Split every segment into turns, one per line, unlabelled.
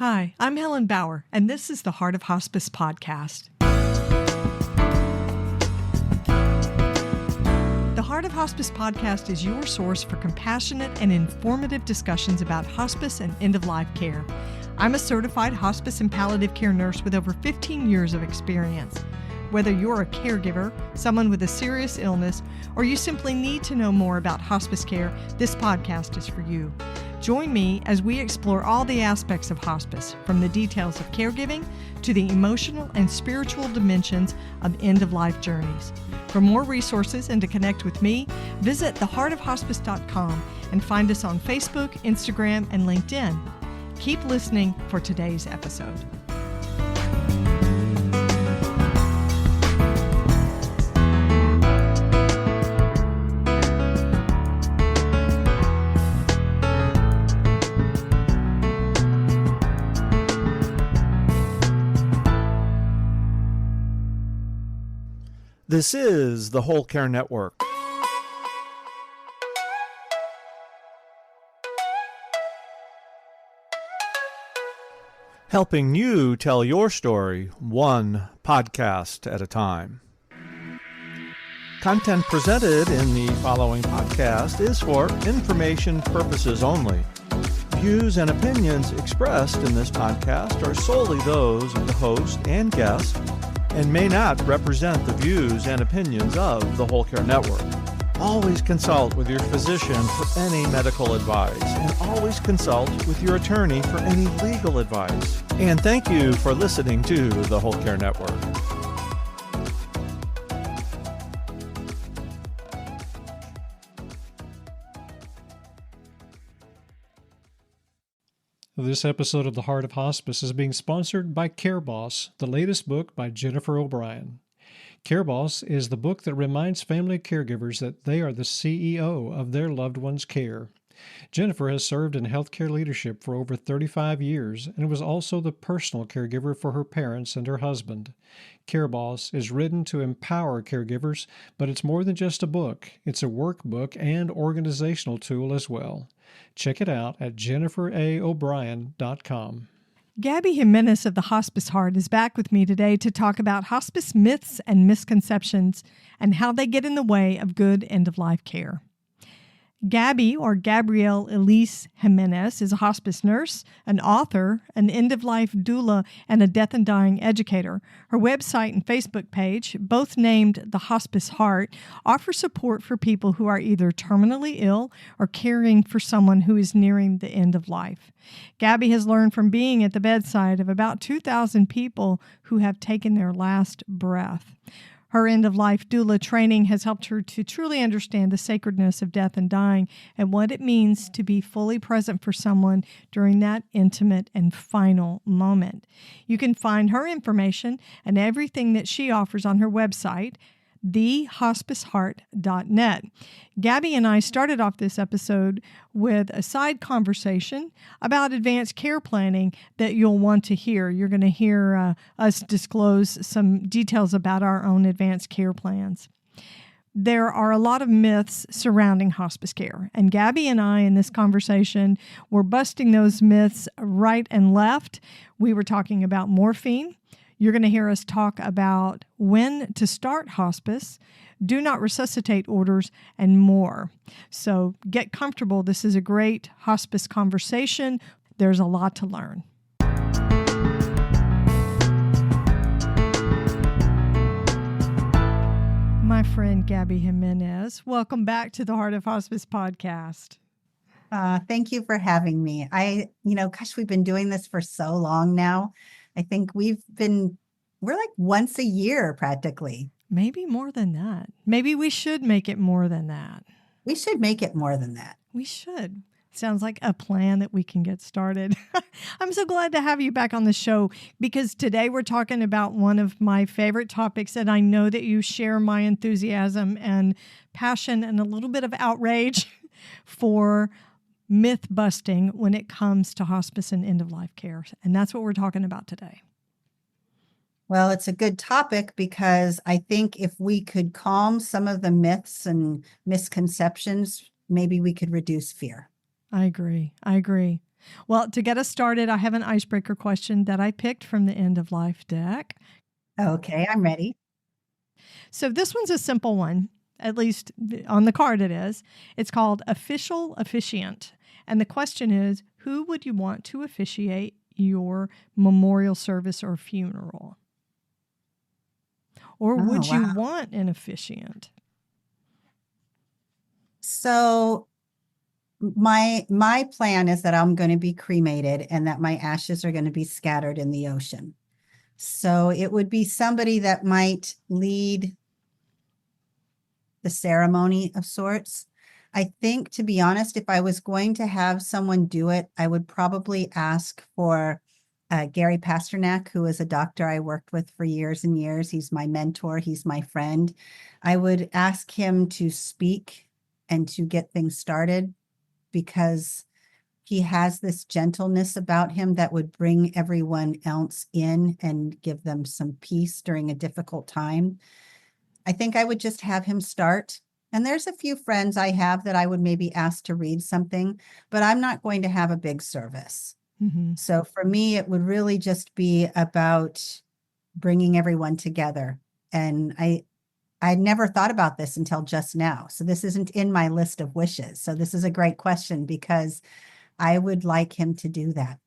Hi, I'm Helen Bauer, and this is the Heart of Hospice podcast. The Heart of Hospice podcast is your source for compassionate and informative discussions about hospice and end-of-life care. I'm a certified hospice and palliative care nurse with over 15 years of experience. Whether you're a caregiver, someone with a serious illness, or you simply need to know more about hospice care, this podcast is for you. Join me as we explore all the aspects of hospice, from the details of caregiving to the emotional and spiritual dimensions of end-of-life journeys. For more resources and to connect with me, visit theheartofhospice.com and find us on Facebook, Instagram, and LinkedIn. Keep listening for today's episode.
This is the Whole Care Network. Helping you tell your story one podcast at a time. Content presented in the following podcast is for information purposes only. Views and opinions expressed in this podcast are solely those of the host and guest and may not represent the views and opinions of the Whole Care Network. Always consult with your physician for any medical advice, and always consult with your attorney for any legal advice. And thank you for listening to the Whole Care Network.
This episode of The Heart of Hospice is being sponsored by Care Boss, the latest book by Jennifer O'Brien. Care Boss is the book that reminds family caregivers that they are the CEO of their loved one's care. Jennifer has served in healthcare leadership for over 35 years and was also the personal caregiver for her parents and her husband. Care Boss is written to empower caregivers, but it's more than just a book. It's a workbook and organizational tool as well. Check it out at jenniferaobrien.com.
Gabby Jimenez of the Hospice Heart is back with me today to talk about hospice myths and misconceptions and how they get in the way of good end-of-life care. Gabby, or Gabrielle Elise Jimenez, is a hospice nurse, an author, an end-of-life doula, and a death and dying educator. Her website and Facebook page, both named The Hospice Heart, offer support for people who are either terminally ill or caring for someone who is nearing the end of life. Gabby has learned from being at the bedside of about 2,000 people who have taken their last breath. Her end-of-life doula training has helped her to truly understand the sacredness of death and dying and what it means to be fully present for someone during that intimate and final moment. You can find her information and everything that she offers on her website, thehospiceheart.net. Gabby and I started off this episode with a side conversation about advanced care planning that you'll want to hear. You're going to hear us disclose some details about our own advanced care plans. There are a lot of myths surrounding hospice care, and Gabby and I in this conversation were busting those myths right and left. We were talking about morphine. You're going to hear us talk about when to start hospice, do not resuscitate orders, and more. So get comfortable. This is a great hospice conversation. There's a lot to learn. My friend Gabby Jimenez, welcome back to the Heart of Hospice podcast.
Thank you for having me. We've been doing this for so long now. I think we're like once a year practically.
Maybe more than that. Maybe we should make it more than that.
We should make it more than that.
We should. Sounds like a plan that we can get started. I'm so glad to have you back on the show because today we're talking about one of my favorite topics, and I know that you share my enthusiasm and passion and a little bit of outrage for myth busting when it comes to hospice and end-of-life care. And that's what we're talking about today.
Well, it's a good topic because I think if we could calm some of the myths and misconceptions, maybe we could reduce fear.
I agree. Well, to get us started, I have an icebreaker question that I picked from the End of Life deck.
Okay, I'm ready.
So this one's a simple one, at least on the card it is. It's called Official Officiant. And the question is, who would you want to officiate your memorial service or funeral? Or would you want an officiant?
So my plan is that I'm going to be cremated and that my ashes are going to be scattered in the ocean. So it would be somebody that might lead the ceremony of sorts. I think, to be honest, if I was going to have someone do it, I would probably ask for Gary Pasternak, who is a doctor I worked with for years and years. He's my mentor. He's my friend. I would ask him to speak and to get things started, because he has this gentleness about him that would bring everyone else in and give them some peace during a difficult time. I think I would just have him start. And there's a few friends I have that I would maybe ask to read something, but I'm not going to have a big service.
Mm-hmm.
So for me, it would really just be about bringing everyone together. And I never thought about this until just now. So this isn't in my list of wishes. So this is a great question, because I would like him to do that.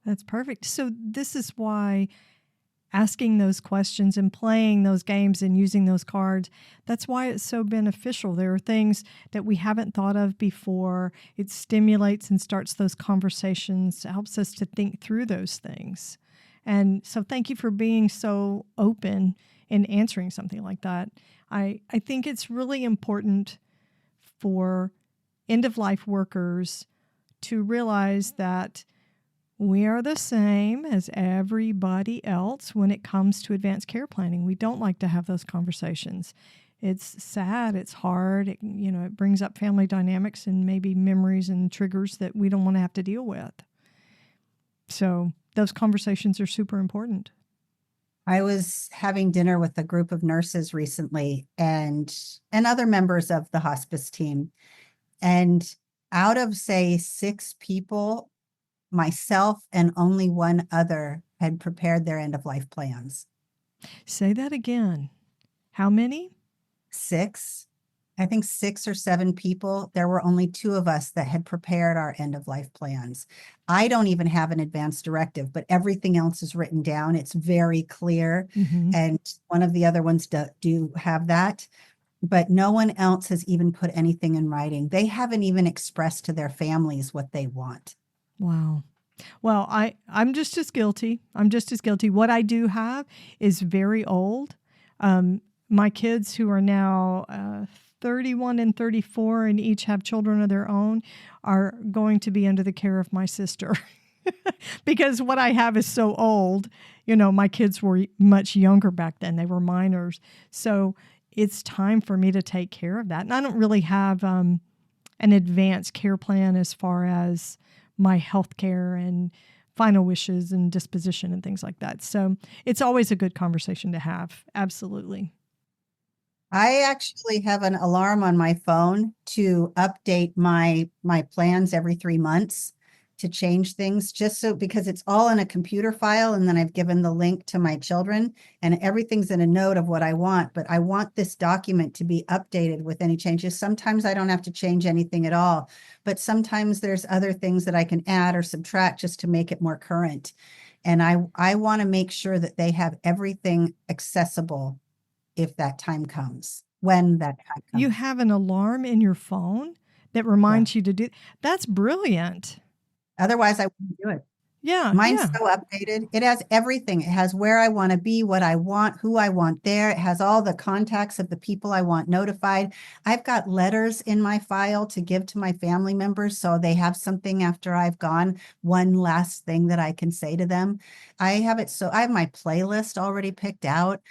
That's perfect. So this is why asking those questions and playing those games and using those cards, that's why it's so beneficial. There are things that we haven't thought of before. It stimulates and starts those conversations, helps us to think through those things. And so thank you for being so open in answering something like that. I think it's really important for end-of-life workers to realize that we are the same as everybody else when it comes to advanced care planning. We don't like to have those conversations. It's sad. It's hard. It brings up family dynamics and maybe memories and triggers that we don't want to have to deal with. So those conversations are super important.
I was having dinner with a group of nurses recently and other members of the hospice team. And out of, say, 6 people, myself and only one other had prepared their end-of-life plans.
Say that again. How many?
6. I think 6 or 7 people. There were only 2 of us that had prepared our end-of-life plans. I don't even have an advance directive, but everything else is written down. It's very clear.
Mm-hmm.
And one of the other ones do have that. But no one else has even put anything in writing. They haven't even expressed to their families what they want.
Wow. Well, I'm just as guilty. What I do have is very old. My kids, who are now 31 and 34 and each have children of their own, are going to be under the care of my sister. Because what I have is so old. My kids were much younger back then. They were minors. So it's time for me to take care of that. And I don't really have an advanced care plan as far as my health care and final wishes and disposition and things like that. So it's always a good conversation to have. Absolutely.
I actually have an alarm on my phone to update my plans every 3 months, to change things, just so, because it's all in a computer file, and then I've given the link to my children, and everything's in a note of what I want, but I want this document to be updated with any changes. Sometimes I don't have to change anything at all, but sometimes there's other things that I can add or subtract just to make it more current. And I want to make sure that they have everything accessible if that time comes, when that time comes.
You have an alarm in your phone that reminds you to do. That's brilliant.
Otherwise, I wouldn't do it.
Yeah.
Mine's so updated. It has everything. It has where I want to be, what I want, who I want there. It has all the contacts of the people I want notified. I've got letters in my file to give to my family members, so they have something after I've gone, one last thing that I can say to them. I have my playlist already picked out.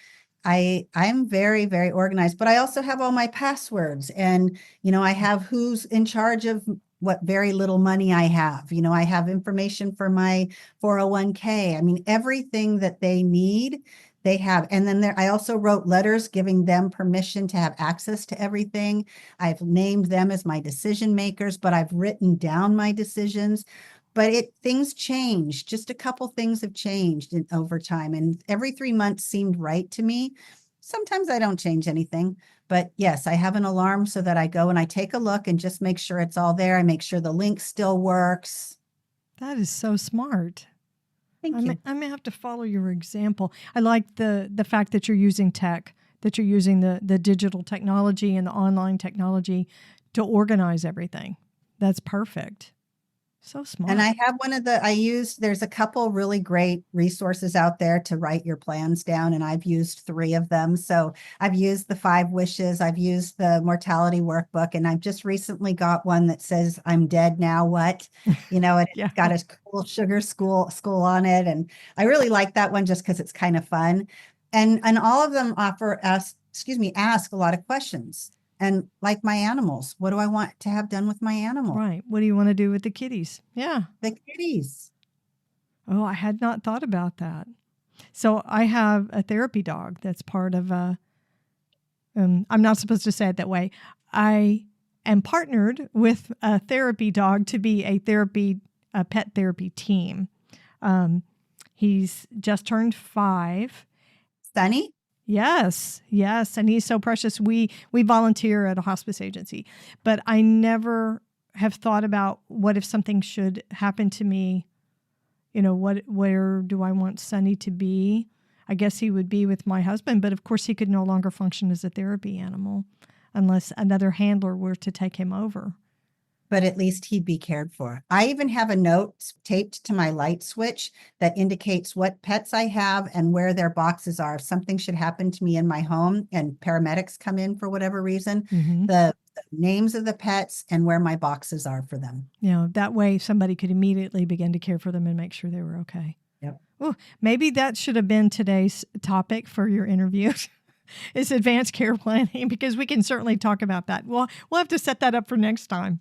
I'm very, very organized, but I also have all my passwords, and, I have who's in charge of what very little money I have. I have information for my 401k. I mean, everything that they need, they have. And then I also wrote letters giving them permission to have access to everything. I've named them as my decision makers, but I've written down my decisions. but things change. Just a couple things have changed over time, and every 3 months seemed right to me. Sometimes I don't change anything, but yes, I have an alarm so that I go and I take a look and just make sure it's all there. I make sure the link still works.
That is so smart.
Thank you.
I may have to follow your example. I like the fact that you're using tech, that you're using the digital technology and the online technology to organize everything. That's perfect. So smart.
And I have there's a couple really great resources out there to write your plans down, and I've used 3 of them. So I've used the 5 wishes, I've used the mortality workbook, and I've just recently got one that says, I'm dead now, what? And
Yeah.
it's got a cool sugar school on it. And I really like that one just because it's kind of fun. And all of them ask a lot of questions. And like my animals, what do I want to have done with my animal?
Right. What do you want to do with the kitties? Yeah.
The kitties.
Oh, I had not thought about that. So I have a therapy dog that's part of I'm not supposed to say it that way. I am partnered with a therapy dog to be a pet therapy team. He's just turned 5.
Sunny?
Yes. And he's so precious. We volunteer at a hospice agency, but I never have thought about what if something should happen to me. Where do I want Sonny to be? I guess he would be with my husband, but of course he could no longer function as a therapy animal unless another handler were to take him over.
But at least he'd be cared for. I even have a note taped to my light switch that indicates what pets I have and where their boxes are. If something should happen to me in my home and paramedics come in for whatever reason,
Mm-hmm.
the names of the pets and where my boxes are for them.
That way somebody could immediately begin to care for them and make sure they were okay.
Yep.
Oh, maybe that should have been today's topic for your interview. Is advanced care planning, because we can certainly talk about that. We'll have to set that up for next time.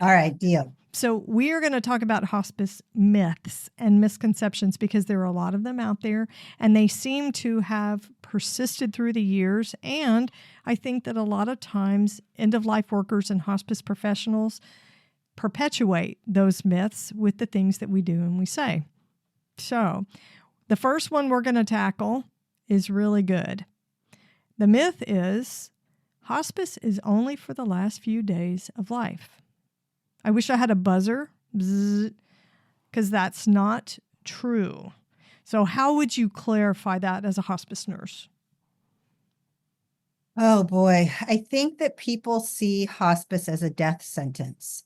All right, deal.
So we are going to talk about hospice myths and misconceptions because there are a lot of them out there, and they seem to have persisted through the years. And I think that a lot of times end-of-life workers and hospice professionals perpetuate those myths with the things that we do and we say. So the first one we're going to tackle is really good. The myth is hospice is only for the last few days of life. I wish I had a buzzer, because that's not true. So how would you clarify that as a hospice nurse?
Oh boy, I think that people see hospice as a death sentence.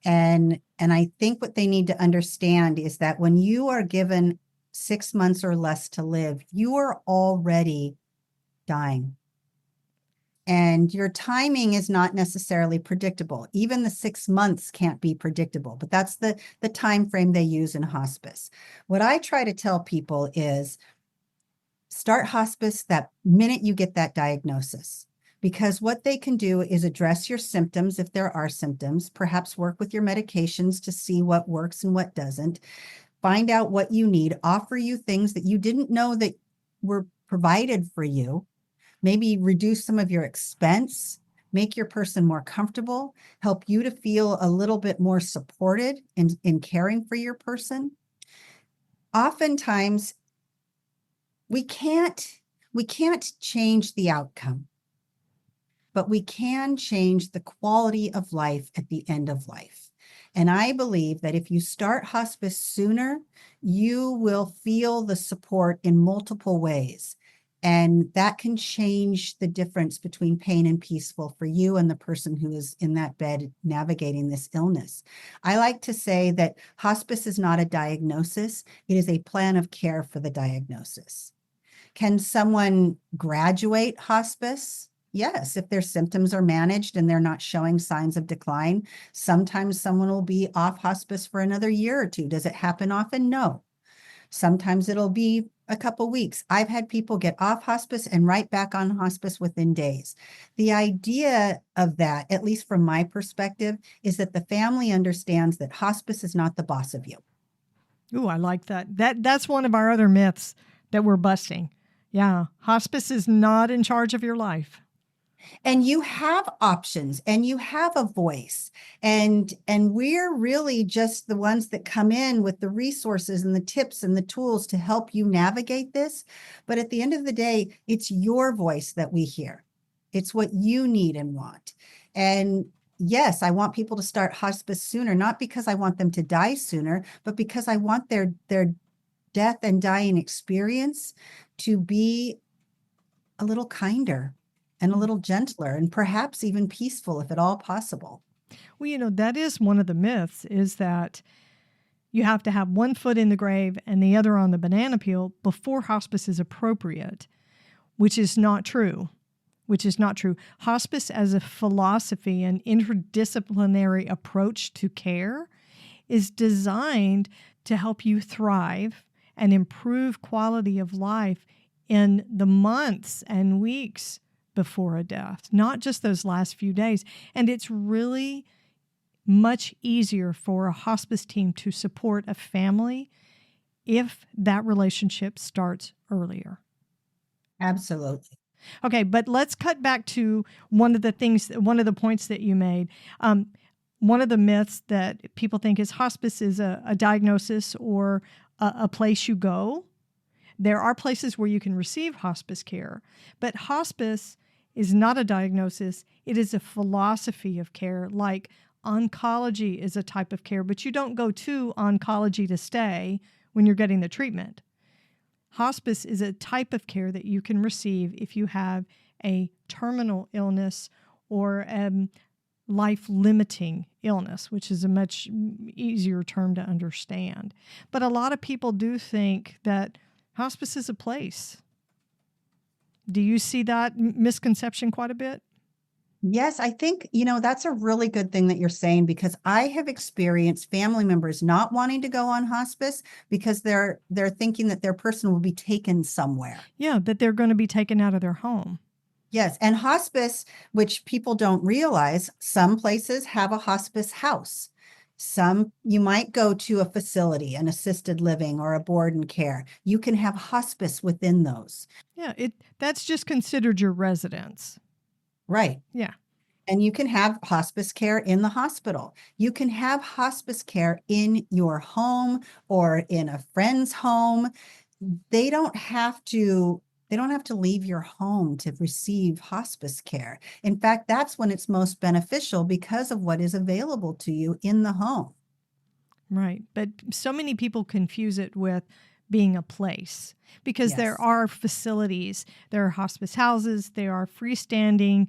And I think what they need to understand is that when you are given 6 months or less to live, you are already dying. And your timing is not necessarily predictable. Even the 6 months can't be predictable, but that's the time frame they use in hospice. What I try to tell people is start hospice that minute you get that diagnosis, because what they can do is address your symptoms if there are symptoms, perhaps work with your medications to see what works and what doesn't, find out what you need, offer you things that you didn't know that were provided for you. Maybe reduce some of your expense, make your person more comfortable, help you to feel a little bit more supported in caring for your person. Oftentimes, we can't change the outcome, but we can change the quality of life at the end of life. And I believe that if you start hospice sooner, you will feel the support in multiple ways. And that can change the difference between pain and peaceful for you and the person who is in that bed navigating this illness. I like to say that hospice is not a diagnosis. It is a plan of care for the diagnosis. Can someone graduate hospice? Yes, if their symptoms are managed and they're not showing signs of decline. Sometimes someone will be off hospice for another year or 2. Does it happen often? No. Sometimes it'll be a couple weeks. I've had people get off hospice and right back on hospice within days. The idea of that, at least from my perspective, is that the family understands that hospice is not the boss of you.
Ooh, I like that. That's one of our other myths that we're busting. Yeah, hospice is not in charge of your life.
And you have options and you have a voice. And we're really just the ones that come in with the resources and the tips and the tools to help you navigate this. But at the end of the day, it's your voice that we hear. It's what you need and want. And yes, I want people to start hospice sooner, not because I want them to die sooner, but because I want their death and dying experience to be a little kinder and a little gentler and perhaps even peaceful, if at all possible.
Well, that is one of the myths, is that you have to have one foot in the grave and the other on the banana peel before hospice is appropriate, which is not true. Hospice as a philosophy, an interdisciplinary approach to care, is designed to help you thrive and improve quality of life in the months and weeks before a death, not just those last few days. And it's really much easier for a hospice team to support a family if that relationship starts earlier.
Absolutely.
Okay, but let's cut back to one of the points that you made. One of the myths that people think is hospice is a diagnosis or a place you go. There are places where you can receive hospice care, but hospice is not a diagnosis. It is a philosophy of care, like oncology is a type of care, but you don't go to oncology to stay when you're getting the treatment. Hospice is a type of care that you can receive if you have a terminal illness or a life-limiting illness, which is a much easier term to understand. But a lot of people do think that hospice is a place. Do you see that misconception quite a bit?
Yes, I think, that's a really good thing that you're saying, because I have experienced family members not wanting to go on hospice because they're thinking that their person will be taken somewhere.
Yeah, that they're going to be taken out of their home.
Yes, and hospice, which people don't realize, some places have a hospice house. Some you might go to a facility, an assisted living or a board and care. You can have hospice within those.
Yeah, that's just considered your residence.
Right.
Yeah.
And you can have hospice care in the hospital. You can have hospice care in your home or in a friend's home. They don't have to leave your home to receive hospice care. In fact, that's when it's most beneficial because of what is available to you in the home.
Right. But so many people confuse it with being a place, because
Yes.
there are facilities, there are hospice houses, there are freestanding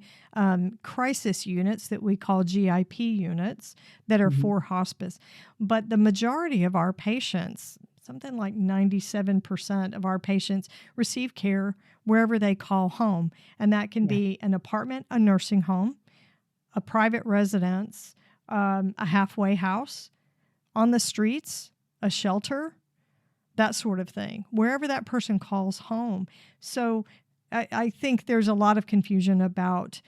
crisis units that we call GIP units that are for hospice. But the majority of our patients, something like 97% of our patients, receive care wherever they call home. And that can be an apartment, a nursing home, a private residence, a halfway house, on the streets, a shelter, that sort of thing, wherever that person calls home. So I think there's a lot of confusion about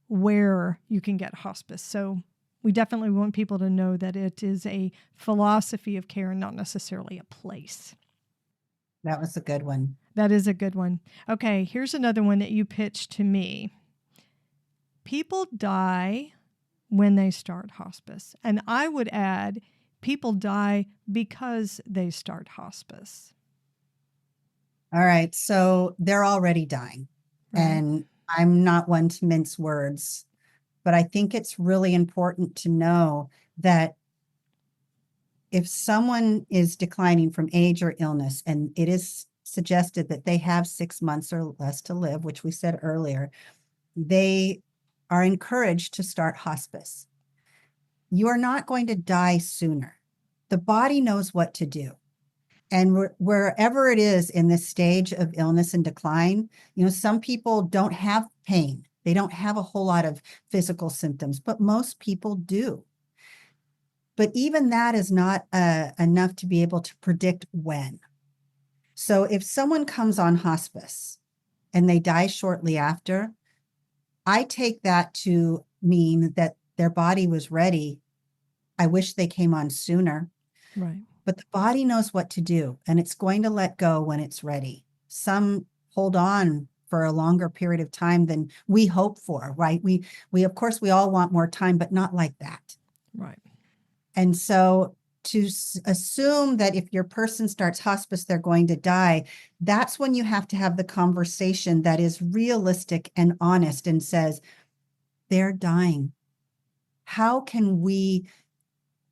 where you can get hospice. So we definitely want people to know that it is a philosophy of care and not necessarily a place.
That was a good one.
That is a good one. Okay, here's another one that you pitched to me. People die when they start hospice. And I would add, people die because they start hospice.
All right. So they're already dying.
Right.
And I'm not one to mince words, but I think it's really important to know that if someone is declining from age or illness, and it is suggested that they have 6 months or less to live, which we said earlier, they are encouraged to start hospice. You are not going to die sooner. The body knows what to do. And wherever it is in this stage of illness and decline, some people don't have pain. They don't have a whole lot of physical symptoms, but most people do. But even that is not enough to be able to predict when. So if someone comes on hospice and they die shortly after, I take that to mean that their body was ready. I wish they came on sooner.
Right.
But the body knows what to do, and it's going to let go when it's ready. Some hold on for a longer period of time than we hope for, right? We of course, we all want more time, but not like that.
Right.
And so to assume that if your person starts hospice, they're going to die, that's when you have to have the conversation that is realistic and honest and says, they're dying. How can we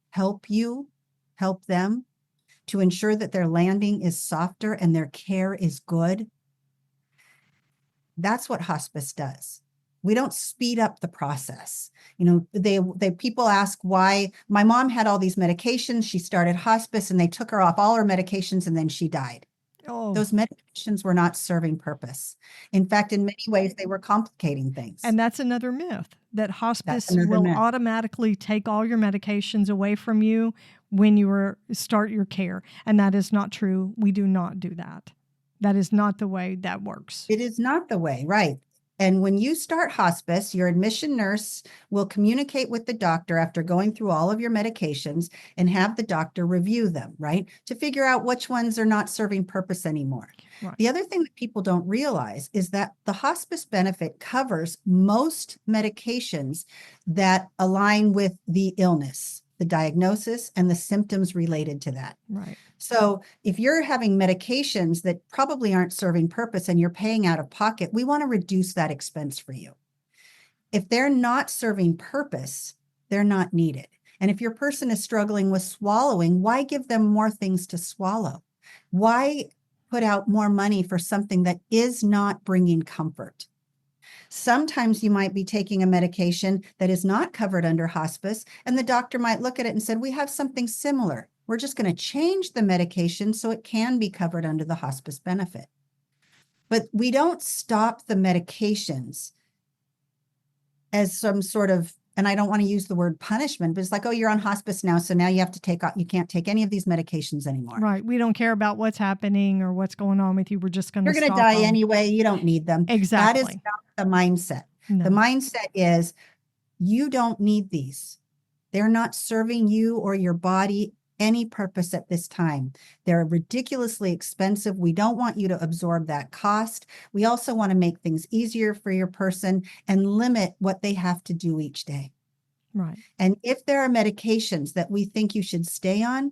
help you, help them to ensure that their landing is softer and their care is good? That's what hospice does. We don't speed up the process. They people ask why my mom had all these medications. She started hospice and they took her off all her medications and then she died.
Oh,
Those medications were not serving purpose. In fact, in many ways, they were complicating things.
and that's another myth, that hospice
another
will
myth.
automatically take all your medications away from you when you start your care. And that is not true. We do not do that. That is not the way that works.
It is not the way, right? And when you start hospice, your admission nurse will communicate with the doctor after going through all of your medications and have the doctor review them, right? To figure out which ones are not serving purpose anymore.
Right.
The other thing that people don't realize is that the hospice benefit covers most medications that align with the illness, the diagnosis, and the symptoms related to that.
Right.
So if you're having medications that probably aren't serving purpose and you're paying out of pocket, we want to reduce that expense for you. If they're not serving purpose, they're not needed. And if your person is struggling with swallowing, why give them more things to swallow? Why put out more money for something that is not bringing comfort? Sometimes you might be taking a medication that is not covered under hospice, and the doctor might look at it and say, we have something similar. We're just going to change the medication so it can be covered under the hospice benefit. But we don't stop the medications as some sort of, and I don't want to use the word punishment, but it's like, oh, you're on hospice now, so now you have to you can't take any of these medications anymore.
Right. We don't care about what's happening or what's going on with you. We're just going to
You're going to die anyway. You don't need them.
Exactly.
That is not the mindset.
No.
The mindset is you don't need these. They're not serving you or your body any purpose at this time. They're ridiculously expensive. We don't want you to absorb that cost. We also want to make things easier for your person and limit what they have to do each day.
Right.
And if there are medications that we think you should stay on,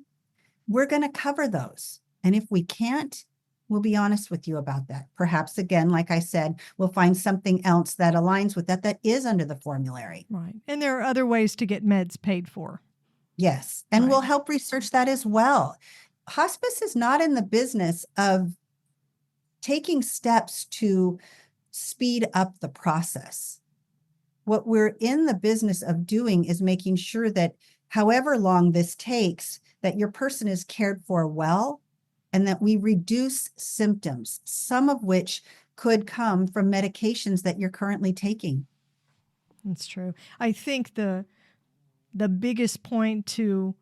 we're going to cover those. And if we can't, we'll be honest with you about that. Perhaps, again, like I said, we'll find something else that aligns with that is under the formulary.
Right. And there are other ways to get meds paid for.
Yes. And
Right.
we'll help research that as well. Hospice is not in the business of taking steps to speed up the process. What we're in the business of doing is making sure that however long this takes, that your person is cared for well, and that we reduce symptoms, some of which could come from medications that you're currently taking.
That's true. I think the biggest point to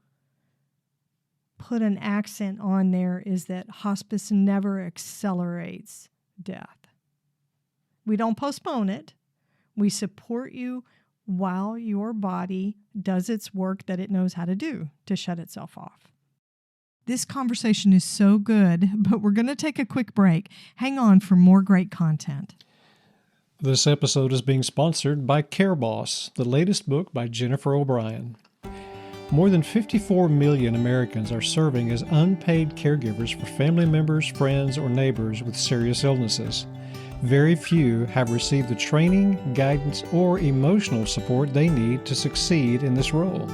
put an accent on there is that hospice never accelerates death. We don't postpone it. We support you while your body does its work that it knows how to do to shut itself off. This conversation is so good, but we're going to take a quick break. Hang on for more great content.
This episode is being sponsored by Care Boss, the latest book by Jennifer O'Brien. More than 54 million Americans are serving as unpaid caregivers for family members, friends, or neighbors with serious illnesses. Very few have received the training, guidance, or emotional support they need to succeed in this role.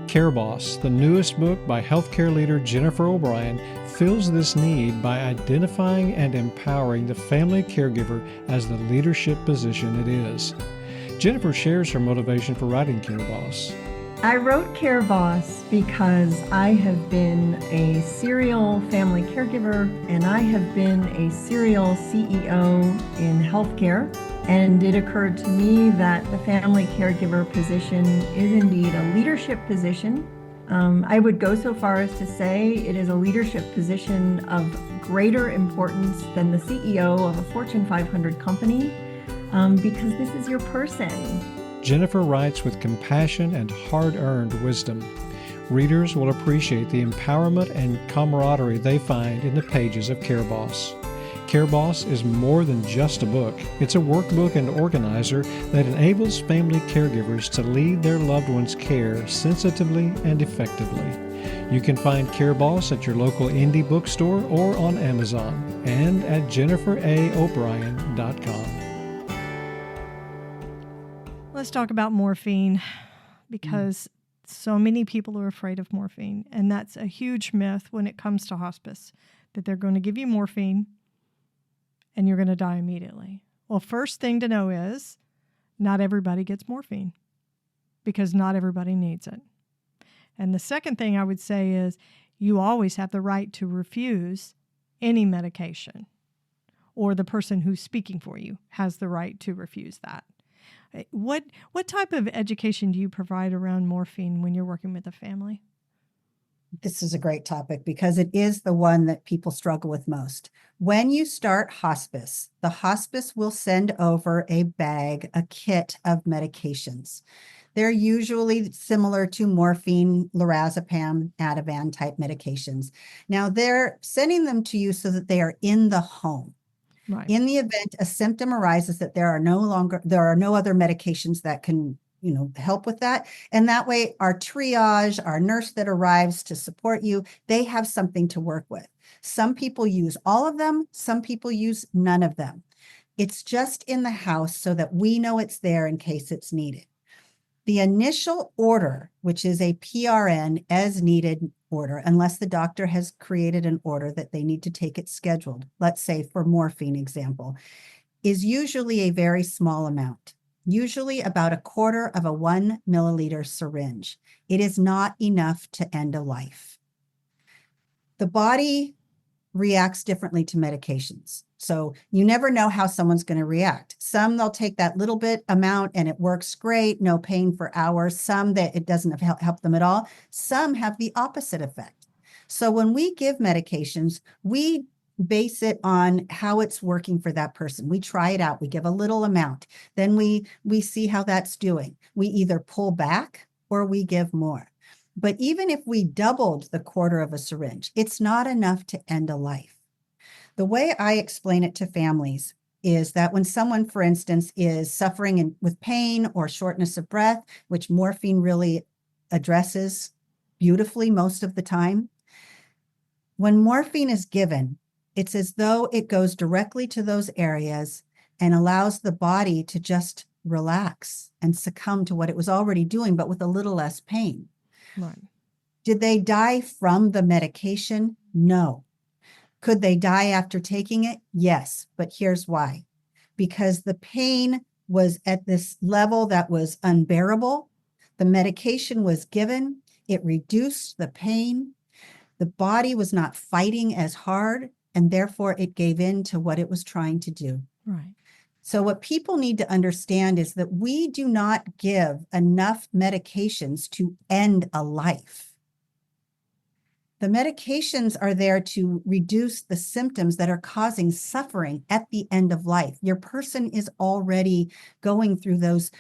Care Boss, the newest book by healthcare leader Jennifer O'Brien, fills this need by identifying and empowering the family caregiver as the leadership position it is. Jennifer shares her motivation for writing Care Boss.
I wrote Care Boss because I have been a serial family caregiver and I have been a serial CEO in healthcare. And it occurred to me that the family caregiver position is indeed a leadership position. I would go so far as to say it is a leadership position of greater importance than the CEO of a Fortune 500 company because this is your person.
Jennifer writes with compassion and hard-earned wisdom. Readers will appreciate the empowerment and camaraderie they find in the pages of Care Boss. Care Boss is more than just a book. It's a workbook and organizer that enables family caregivers to lead their loved ones' care sensitively and effectively. You can find Care Boss at your local indie bookstore or on Amazon and at jenniferaobrien.com.
Let's talk about morphine, because so many people are afraid of morphine, and that's a huge myth when it comes to hospice, that they're going to give you morphine and you're going to die immediately. Well, first thing to know is not everybody gets morphine, because not everybody needs it. And the second thing I would say is you always have the right to refuse any medication, or the person who's speaking for you has the right to refuse that. What type of education do you provide around morphine when you're working with a family?
This is a great topic because it is the one that people struggle with most. When you start hospice, the hospice will send over a bag, a kit of medications. They're usually similar to morphine, lorazepam, Ativan type medications. Now they're sending them to you so that they are in the home.
Right.
In the event a symptom arises that there are no other medications that can, help with that. And that way our triage, our nurse that arrives to support you, they have something to work with. Some people use all of them. Some people use none of them. It's just in the house so that we know it's there in case it's needed. The initial order, which is a PRN as needed order, unless the doctor has created an order that they need to take it scheduled, let's say for morphine example, is usually a very small amount, usually about 1/4 of a 1 milliliter syringe. It is not enough to end a life. The body reacts differently to medications. So you never know how someone's going to react. Some they'll take that little bit amount and it works great, no pain for hours. Some that it doesn't help them at all. Some have the opposite effect. So when we give medications, we base it on how it's working for that person. We try it out. We give a little amount. Then we see how that's doing. We either pull back or we give more. But even if we doubled the 1/4 of a syringe, it's not enough to end a life. The way I explain it to families is that when someone, for instance, is suffering with pain or shortness of breath, which morphine really addresses beautifully most of the time, when morphine is given, it's as though it goes directly to those areas and allows the body to just relax and succumb to what it was already doing, but with a little less pain.
Right.
Did they die from the medication? No. Could they die after taking it? Yes, but here's why. Because the pain was at this level that was unbearable. The medication was given. It reduced the pain. The body was not fighting as hard, and therefore it gave in to what it was trying to do.
Right.
So what people need to understand is that we do not give enough medications to end a life. The medications are there to reduce the symptoms that are causing suffering at the end of life. Your person is already going through the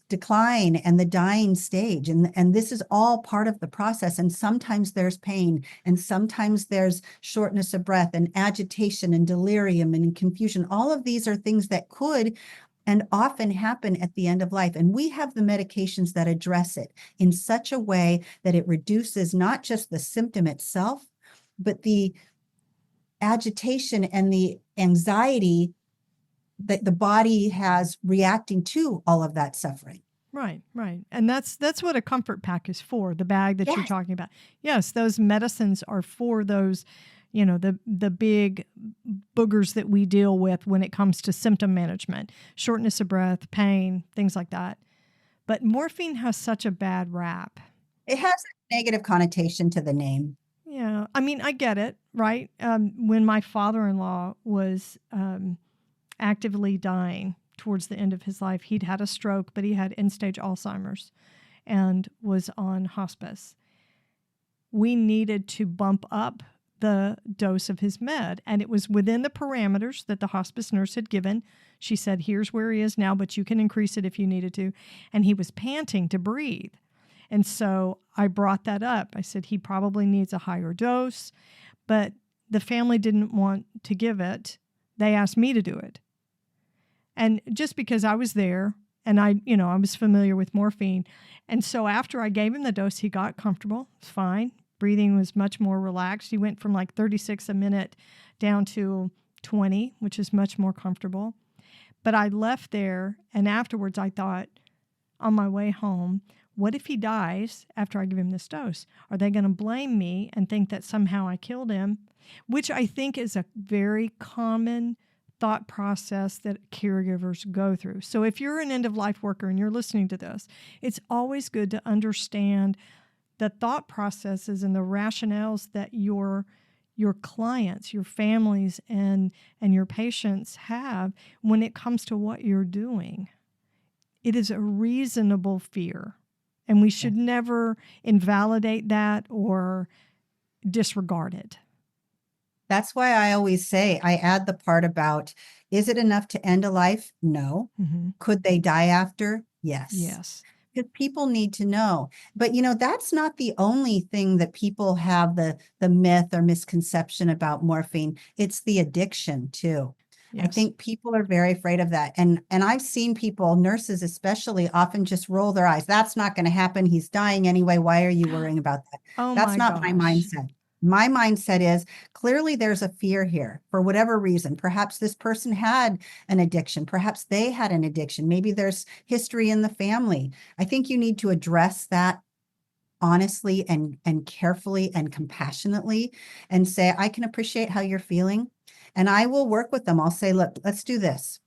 decline and the dying stage. And this is all part of the process. And sometimes there's pain, and sometimes there's shortness of breath and agitation and delirium and confusion. All of these are things that could and often happen at the end of life. And we have the medications that address it in such a way that it reduces not just the symptom itself, but the agitation and the anxiety that the body has reacting to all of that suffering.
Right, right. And that's what a comfort pack is for, the bag that you're talking about. Yes, those medicines are for those, the big boogers that we deal with when it comes to symptom management, shortness of breath, pain, things like that. But morphine has such a bad rap.
It has a negative connotation to the name.
Yeah, I mean, I get it, right? When my father-in-law was actively dying towards the end of his life, he'd had a stroke, but he had end-stage Alzheimer's and was on hospice. We needed to bump up the dose of his med, and it was within the parameters that the hospice nurse had given. She said, here's where he is now, but you can increase it if you needed to. And he was panting to breathe. And so I brought that up. I said, he probably needs a higher dose, but the family didn't want to give it. They asked me to do it. And just because I was there and I was familiar with morphine. And so after I gave him the dose, he got comfortable. It was fine. Breathing was much more relaxed. He went from like 36 a minute down to 20, which is much more comfortable. But I left there, and afterwards I thought, on my way home, what if he dies after I give him this dose? Are they going to blame me and think that somehow I killed him? Which I think is a very common thought process that caregivers go through. So if you're an end-of-life worker and you're listening to this, it's always good to understand the thought processes and the rationales that your clients, your families, and your patients have when it comes to what you're doing. It is a reasonable fear, and we should never invalidate that or disregard it.
That's why I always say, I add the part about, is it enough to end a life? No.
Mm-hmm.
Could they die after? Yes.
Yes.
Because people need to know. But, that's not the only thing that people have the myth or misconception about morphine. It's the addiction too.
Yes.
I think people are very afraid of that. And I've seen people, nurses especially, often just roll their eyes. That's not going to happen. He's dying anyway. Why are you worrying about that?
Oh,
That's not my mindset. My mindset is clearly there's a fear here for whatever reason. Perhaps this person had an addiction. Perhaps they had an addiction. Maybe there's history in the family. I think you need to address that honestly and carefully and compassionately and say, I can appreciate how you're feeling. And I will work with them. I'll say, look, let's do this.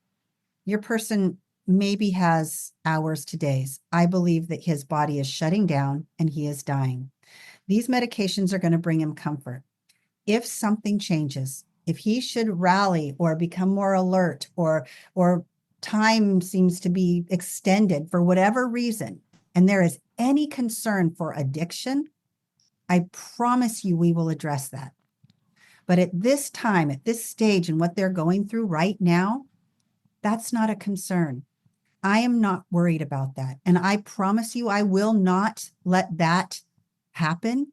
Your person maybe has hours to days. I believe that his body is shutting down and he is dying. These medications are going to bring him comfort. If something changes, if he should rally or become more alert or time seems to be extended for whatever reason, and there is any concern for addiction, I promise you we will address that. But at this time, at this stage, and what they're going through right now, that's not a concern. I am not worried about that. And I promise you, I will not let that happen.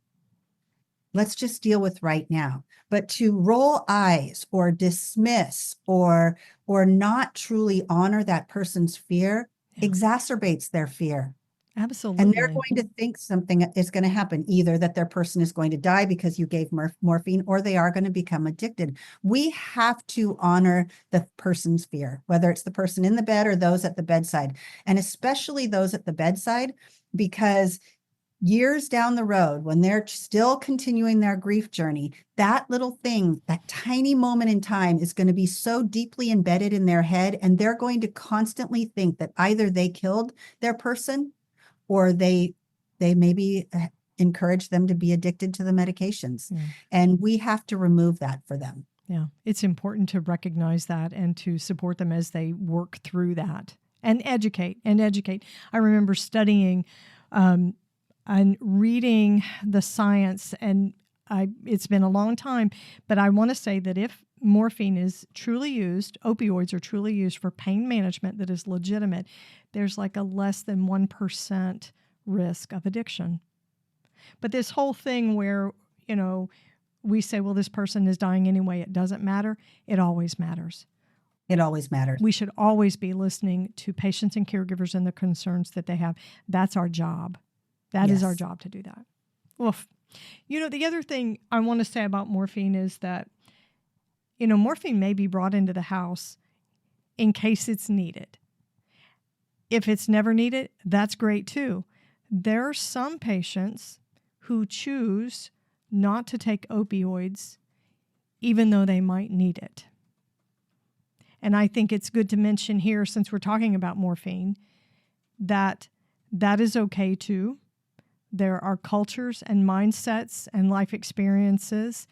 Let's just deal with right now. But to roll eyes or dismiss or not truly honor that person's fear exacerbates their fear.
Absolutely.
And they're going to think something is going to happen, either that their person is going to die because you gave morphine, or they are going to become addicted. We have to honor the person's fear, whether it's the person in the bed or those at the bedside, and especially those at the bedside, because years down the road, when they're still continuing their grief journey, that little thing, that tiny moment in time is going to be so deeply embedded in their head, and they're going to constantly think that either they killed their person or they maybe encourage them to be addicted to the medications. Yeah. And we have to remove that for them.
Yeah, it's important to recognize that and to support them as they work through that and educate. I remember studying and reading the science, and it's been a long time, but I want to say that if morphine is truly used, opioids are truly used for pain management that is legitimate, there's like a less than 1% risk of addiction. But this whole thing where, we say, well, this person is dying anyway, it doesn't matter. It always matters.
It always matters.
We should always be listening to patients and caregivers and the concerns that they have. That's our job. That is our job to do that. Oof. The other thing I want to say about morphine is that, morphine may be brought into the house in case it's needed. If it's never needed, that's great too. There are some patients who choose not to take opioids even though they might need it. And I think it's good to mention here, since we're talking about morphine, that is okay too. There are cultures and mindsets and life experiences.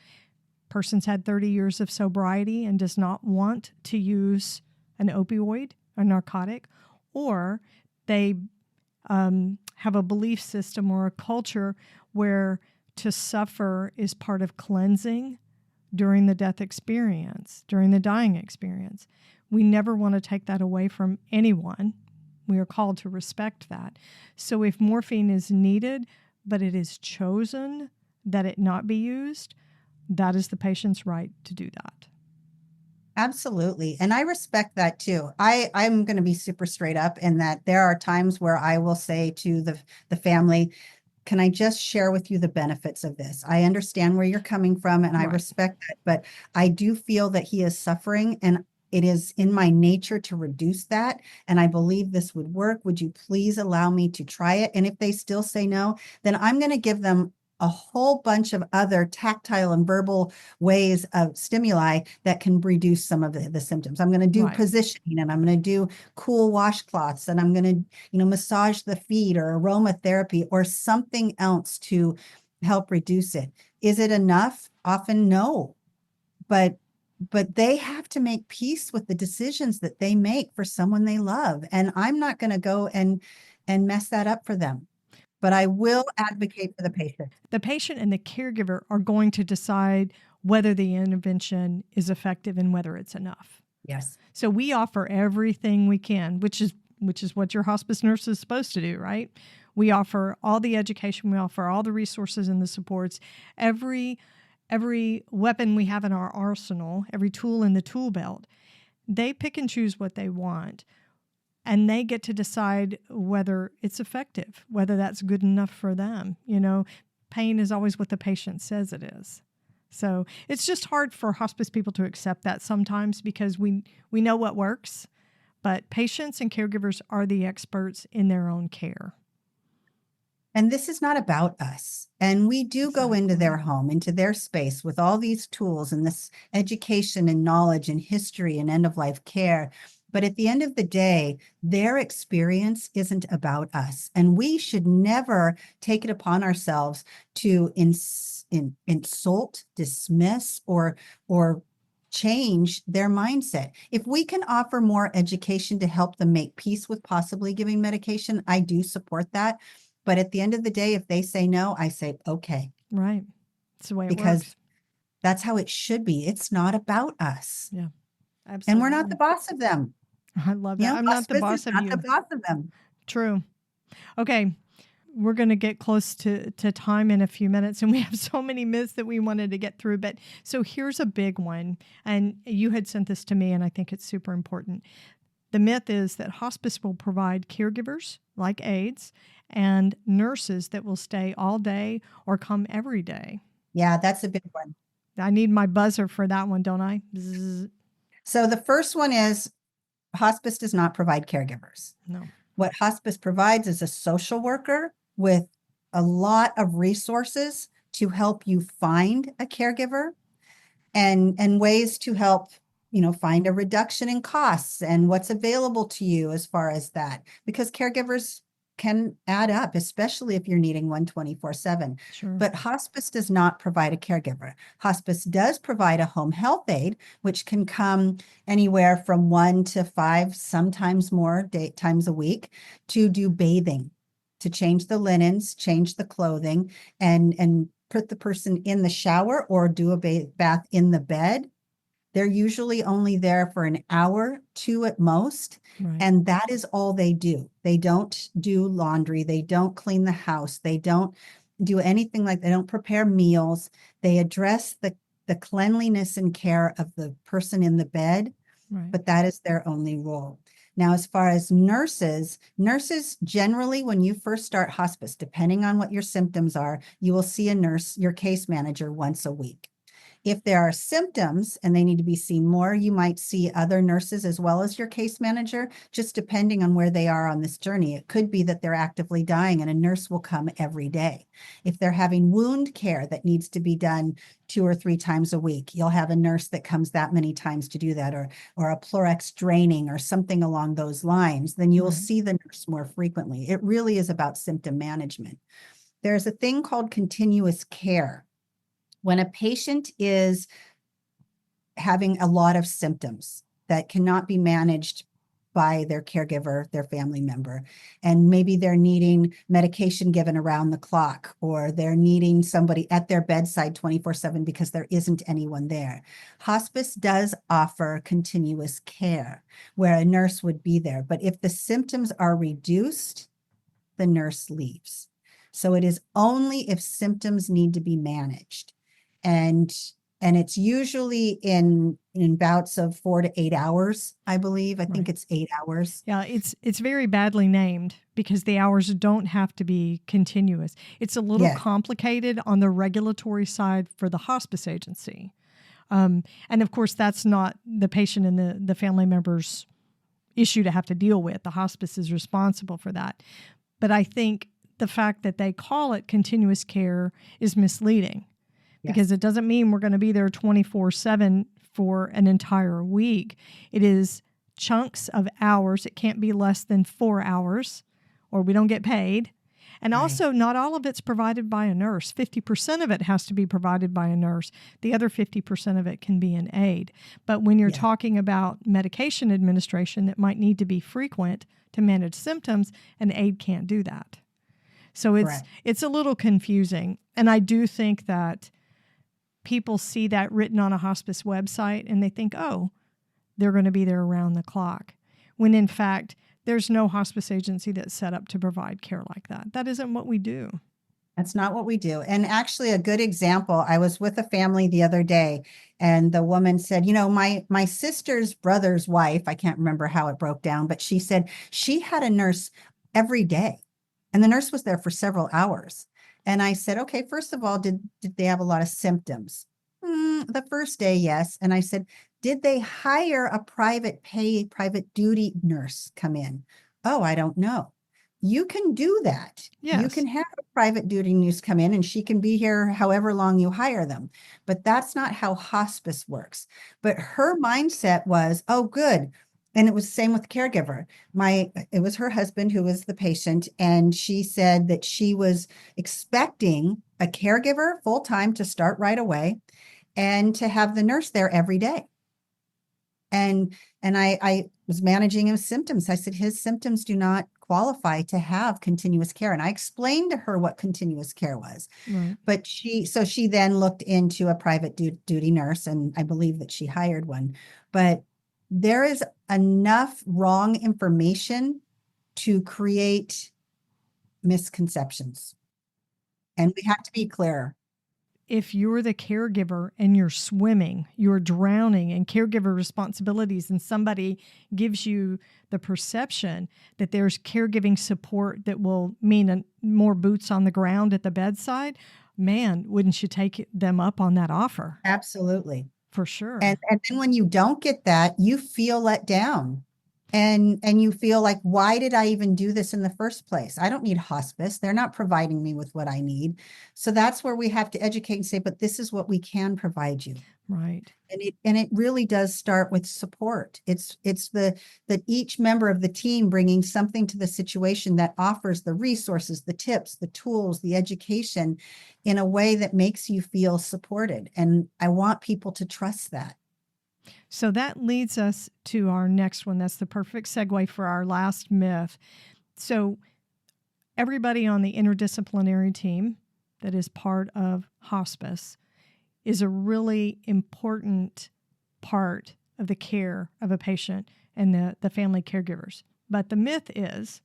Person's had 30 years of sobriety and does not want to use an opioid, a narcotic, or they have a belief system or a culture where to suffer is part of cleansing during the death experience, during the dying experience. We never want to take that away from anyone. We are called to respect that. So if morphine is needed, but it is chosen that it not be used, that is the patient's right to do that.
Absolutely. And I respect that too. I'm going to be super straight up in that there are times where I will say to the family, can I just share with you the benefits of this? I understand where you're coming from and I
Right.
respect that, but I do feel that he is suffering and it is in my nature to reduce that. And I believe this would work. Would you please allow me to try it? And if they still say no, then I'm going to give them a whole bunch of other tactile and verbal ways of stimuli that can reduce some of the symptoms. I'm going to do
Right.
positioning and I'm going to do cool washcloths and I'm going to, massage the feet or aromatherapy or something else to help reduce it. Is it enough? Often no, but they have to make peace with the decisions that they make for someone they love. And I'm not going to go and mess that up for them. But I will advocate for the patient.
The patient and the caregiver are going to decide whether the intervention is effective and whether it's enough.
Yes.
So we offer everything we can, which is what your hospice nurse is supposed to do, right? We offer all the education, we offer all the resources and the supports, every weapon we have in our arsenal, every tool in the tool belt. They pick and choose what they want. And they get to decide whether it's effective, whether that's good enough for them. Pain is always what the patient says it is. So it's just hard for hospice people to accept that sometimes because we know what works, but patients and caregivers are the experts in their own care.
And this is not about us. And we do go into their home, into their space with all these tools and this education and knowledge and history and end-of-life care. But at the end of the day, their experience isn't about us. And we should never take it upon ourselves to insult, dismiss, or change their mindset. If we can offer more education to help them make peace with possibly giving medication, I do support that. But at the end of the day, if they say no, I say, okay.
Right. That's the way it
because
works.
That's how it should be. It's not about us.
Yeah, absolutely.
And we're not the boss of them.
I love that. I'm not the boss of you.
Not the boss of them.
True. Okay. We're going to get close to time in a few minutes, and we have so many myths that we wanted to get through. But so here's a big one, and you had sent this to me, and I think it's super important. The myth is that hospice will provide caregivers like aides and nurses that will stay all day or come every day.
Yeah, that's a big one.
I need my buzzer for that one, don't I? Bzz.
So the first one is hospice does not provide caregivers.
No.
What hospice provides is a social worker with a lot of resources to help you find a caregiver and ways to help, find a reduction in costs and what's available to you as far as that, because caregivers can add up, especially if you're needing one 24/7.
Sure.
But hospice does not provide a caregiver. Hospice does provide a home health aide, which can come anywhere from 1 to 5, sometimes more times a week, to do bathing, to change the linens, change the clothing, and put the person in the shower or do a bath in the bed. They're usually only there for an hour, 2 at most.
Right.
And that is all they do. They don't do laundry. They don't clean the house. They don't do anything they don't prepare meals. They address the cleanliness and care of the person in the bed,
Right.
but that is their only role. Now, as far as nurses generally, when you first start hospice, depending on what your symptoms are, you will see a nurse, your case manager, once a week. If there are symptoms and they need to be seen more, you might see other nurses as well as your case manager, just depending on where they are on this journey. It could be that they're actively dying and a nurse will come every day. If they're having wound care that needs to be done 2 or 3 times a week, you'll have a nurse that comes that many times to do that, or a Pleurex draining or something along those lines, then you'll see the nurse more frequently. It really is about symptom management. There's a thing called continuous care. When a patient is having a lot of symptoms that cannot be managed by their caregiver, their family member, and maybe they're needing medication given around the clock, or they're needing somebody at their bedside 24/7 because there isn't anyone there. Hospice does offer continuous care where a nurse would be there. But if the symptoms are reduced, the nurse leaves. So it is only if symptoms need to be managed. And And it's usually in bouts of 4 to 8 hours, I believe. I think it's 8 hours.
Yeah, it's very badly named because the hours don't have to be continuous. It's a little complicated on the regulatory side for the hospice agency. And of course, that's not the patient and the family member's issue to have to deal with. The hospice is responsible for that. But I think the fact that they call it continuous care is misleading. Because it doesn't mean we're going to be there 24/7 for an entire week. It is chunks of hours. It can't be less than 4 hours or we don't get paid. And also, not all of it's provided by a nurse. 50% of it has to be provided by a nurse. The other 50% of it can be an aide. But when you're talking about medication administration that might need to be frequent to manage symptoms, an aide can't do that. So it's a little confusing. And I do think that people see that written on a hospice website and they think, oh, they're going to be there around the clock. When in fact, there's no hospice agency that's set up to provide care like that. That isn't what we do.
That's not what we do. And actually a good example, I was with a family the other day and the woman said, my sister's brother's wife, I can't remember how it broke down, but she said she had a nurse every day and the nurse was there for several hours. And I said, okay, first of all, did they have a lot of symptoms? The first day, yes. And I said, did they hire a private duty nurse come in? Oh, I don't know. You can do that.
Yes.
You can have a private duty nurse come in and she can be here however long you hire them. But that's not how hospice works. But her mindset was, oh, good. And it was the same with caregiver. It was her husband who was the patient. And she said that she was expecting a caregiver full-time to start right away and to have the nurse there every day. And I was managing his symptoms. I said, his symptoms do not qualify to have continuous care. And I explained to her what continuous care was.
Right.
But she then looked into a private duty nurse, and I believe that she hired one. But there is enough wrong information to create misconceptions. And we have to be clear.
If you're the caregiver and you're swimming, you're drowning in caregiver responsibilities, and somebody gives you the perception that there's caregiving support that will mean more boots on the ground at the bedside, man, wouldn't you take them up on that offer?
Absolutely.
For sure.
And then when you don't get that, you feel let down. And you feel like, why did I even do this in the first place? I don't need hospice. They're not providing me with what I need. So that's where we have to educate and say, but this is what we can provide you.
Right.
And it really does start with support. It's that each member of the team bringing something to the situation that offers the resources, the tips, the tools, the education in a way that makes you feel supported. And I want people to trust that.
So that leads us to our next one. That's the perfect segue for our last myth. So everybody on the interdisciplinary team that is part of hospice is a really important part of the care of a patient and the family caregivers. But the myth is,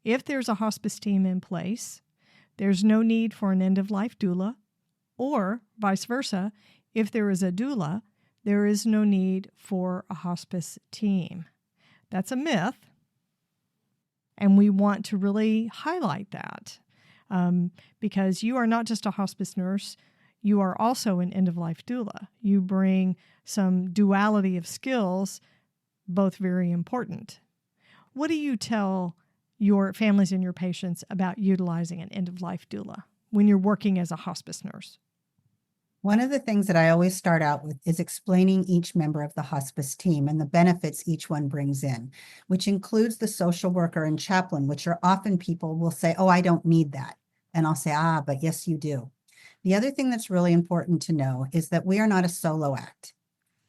if there's a hospice team in place, there's no need for an end-of-life doula, or vice versa, if there is a doula, there is no need for a hospice team. That's a myth, and we want to really highlight that because you are not just a hospice nurse, you are also an end-of-life doula. You bring some duality of skills, both very important. What do you tell your families and your patients about utilizing an end-of-life doula when you're working as a hospice nurse?
One of the things that I always start out with is explaining each member of the hospice team and the benefits each one brings in, which includes the social worker and chaplain, which are often people will say, oh, I don't need that. And I'll say, but yes, you do. The other thing that's really important to know is that we are not a solo act.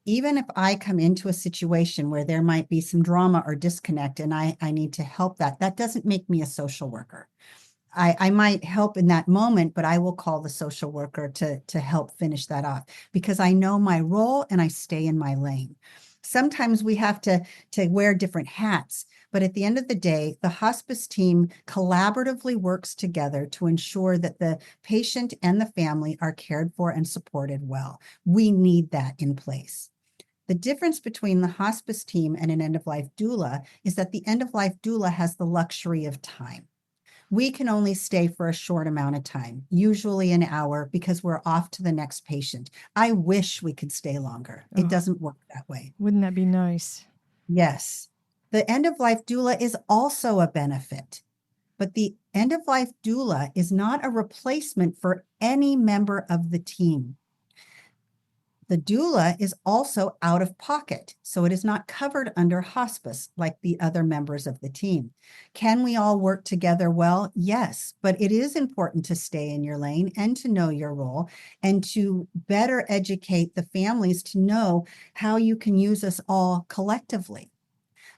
Even if I come into a situation where there might be some drama or disconnect and I need to help that doesn't make me a social worker. I might help in that moment, but I will call the social worker to help finish that off because I know my role and I stay in my lane. Sometimes we have to wear different hats, But at the end of the day, the hospice team collaboratively works together to ensure that the patient and the family are cared for and supported well. We need that in place. The difference between the hospice team and an end-of-life doula is that the end-of-life doula has the luxury of time. We can only stay for a short amount of time, usually an hour, because we're off to the next patient. I wish we could stay longer. It doesn't work that way.
Wouldn't that be nice?
Yes. The end-of-life doula is also a benefit, but the end-of-life doula is not a replacement for any member of the team. The doula is also out of pocket, so it is not covered under hospice like the other members of the team. Can we all work together well? Yes, but it is important to stay in your lane and to know your role and to better educate the families to know how you can use us all collectively.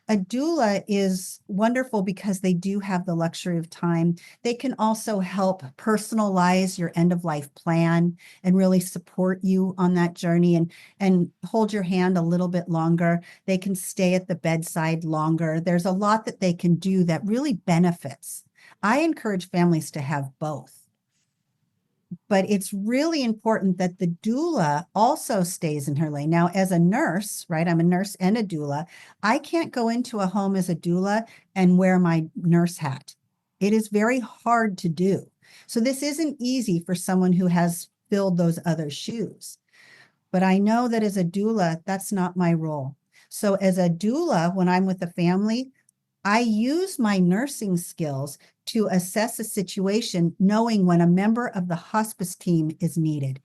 A doula is wonderful because they do have the luxury of time. They can also help personalize your end-of-life plan and really support you on that journey and hold your hand a little bit longer. They can stay at the bedside longer. There's a lot that they can do that really benefits. I encourage families to have both. But it's really important that the doula also stays in her lane. Now, as a nurse, right, I'm a nurse and a doula. I can't go into a home as a doula and wear my nurse hat. It is very hard to do. So this isn't easy for someone who has filled those other shoes. But I know that as a doula, that's not my role. So as a doula, when I'm with a family, I use my nursing skills to assess a situation, knowing when a member of the hospice team is needed.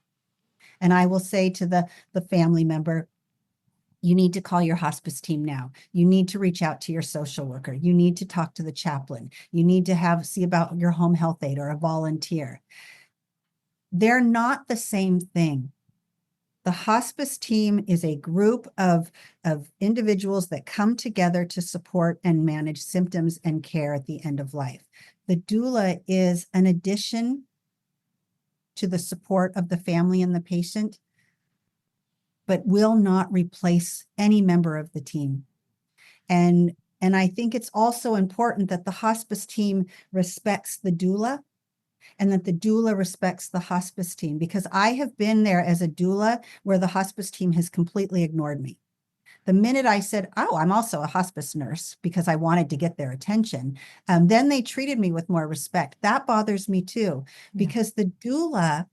And I will say to the family member, you need to call your hospice team now. You need to reach out to your social worker. You need to talk to the chaplain. You need to see about your home health aide or a volunteer. They're not the same thing. The hospice team is a group of individuals that come together to support and manage symptoms and care at the end of life. The doula is an addition to the support of the family and the patient, but will not replace any member of the team. And I think it's also important that the hospice team respects the doula and that the doula respects the hospice team, because I have been there as a doula where the hospice team has completely ignored me. The minute I said, oh, I'm also a hospice nurse, because I wanted to get their attention, then they treated me with more respect. That bothers me too, because the doula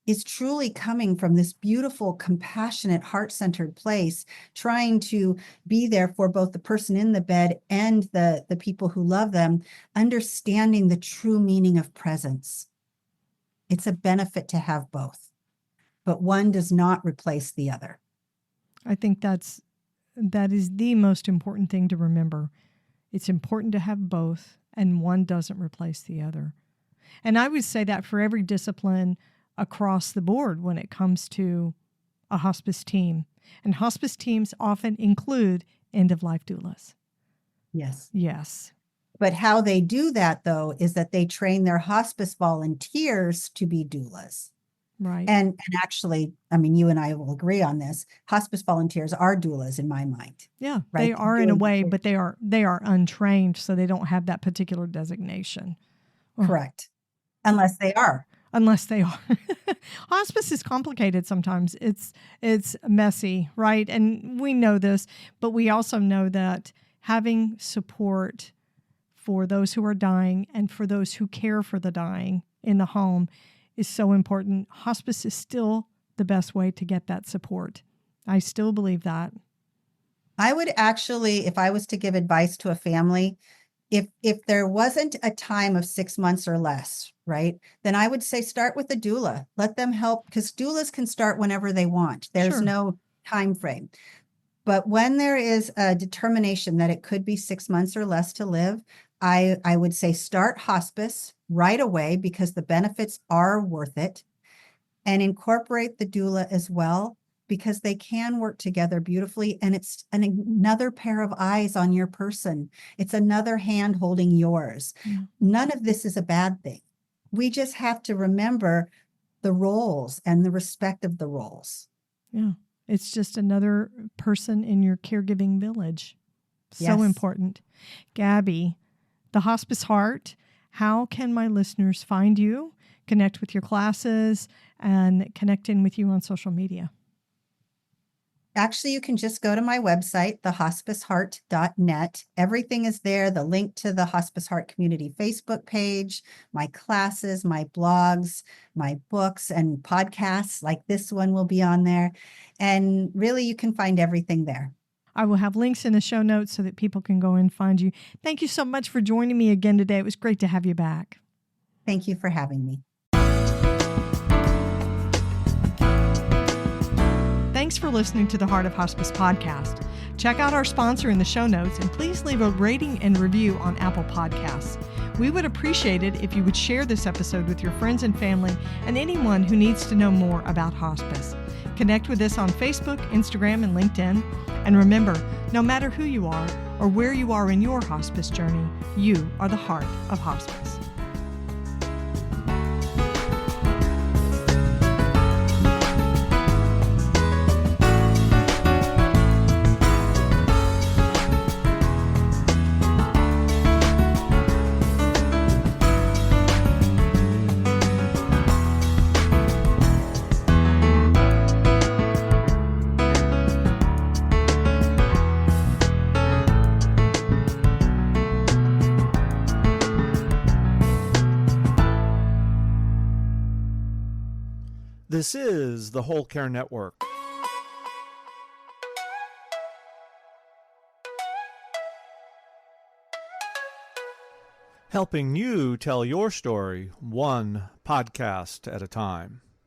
is truly coming from this beautiful, compassionate, heart-centered place, trying to be there for both the person in the bed and the people who love them, understanding the true meaning of presence. It's a benefit to have both, but one does not replace the other.
I think that is the most important thing to remember. It's important to have both, and one doesn't replace the other. And I would say that for every discipline across the board when it comes to a hospice team. And hospice teams often include end-of-life doulas.
Yes.
Yes.
But how they do that, though, is that they train their hospice volunteers to be doulas.
Right.
And actually, I mean, you and I will agree on this. Hospice volunteers are doulas in my mind.
Yeah,
right?
they are in a way, but they are untrained, so they don't have that particular designation.
Correct. Unless they are.
Unless they are. Hospice is complicated sometimes. It's messy, right? And we know this, but we also know that having support for those who are dying and for those who care for the dying in the home is so important. Hospice is still the best way to get that support. I still believe that.
I would actually, if I was to give advice to a family, if there wasn't a time of 6 months or less, right, then I would say start with a doula. Let them help, because doulas can start whenever they want. There's no time frame. But when there is a determination that it could be 6 months or less to live, I would say start hospice right away, because the benefits are worth it, and incorporate the doula as well, because they can work together beautifully. And it's another pair of eyes on your person. It's another hand holding yours.
Yeah.
None of this is a bad thing. We just have to remember the roles and the respect of the roles.
Yeah. It's just another person in your caregiving village. So
Yes.
important. Gabby, the Hospice Heart, how can my listeners find you, connect with your classes, and connect in with you on social media?
Actually, you can just go to my website, thehospiceheart.net. Everything is there. The link to the Hospice Heart Community Facebook page, my classes, my blogs, my books and podcasts like this one will be on there. And really, you can find everything there.
I will have links in the show notes so that people can go and find you. Thank you so much for joining me again today. It was great to have you back.
Thank you for having me.
Thanks for listening to the Heart of Hospice podcast. Check out our sponsor in the show notes and please leave a rating and review on Apple Podcasts. We would appreciate it if you would share this episode with your friends and family and anyone who needs to know more about hospice. Connect with us on Facebook, Instagram, and LinkedIn. And remember, no matter who you are or where you are in your hospice journey, you are the heart of hospice.
This is the Whole Care Network. Helping you tell your story one podcast at a time.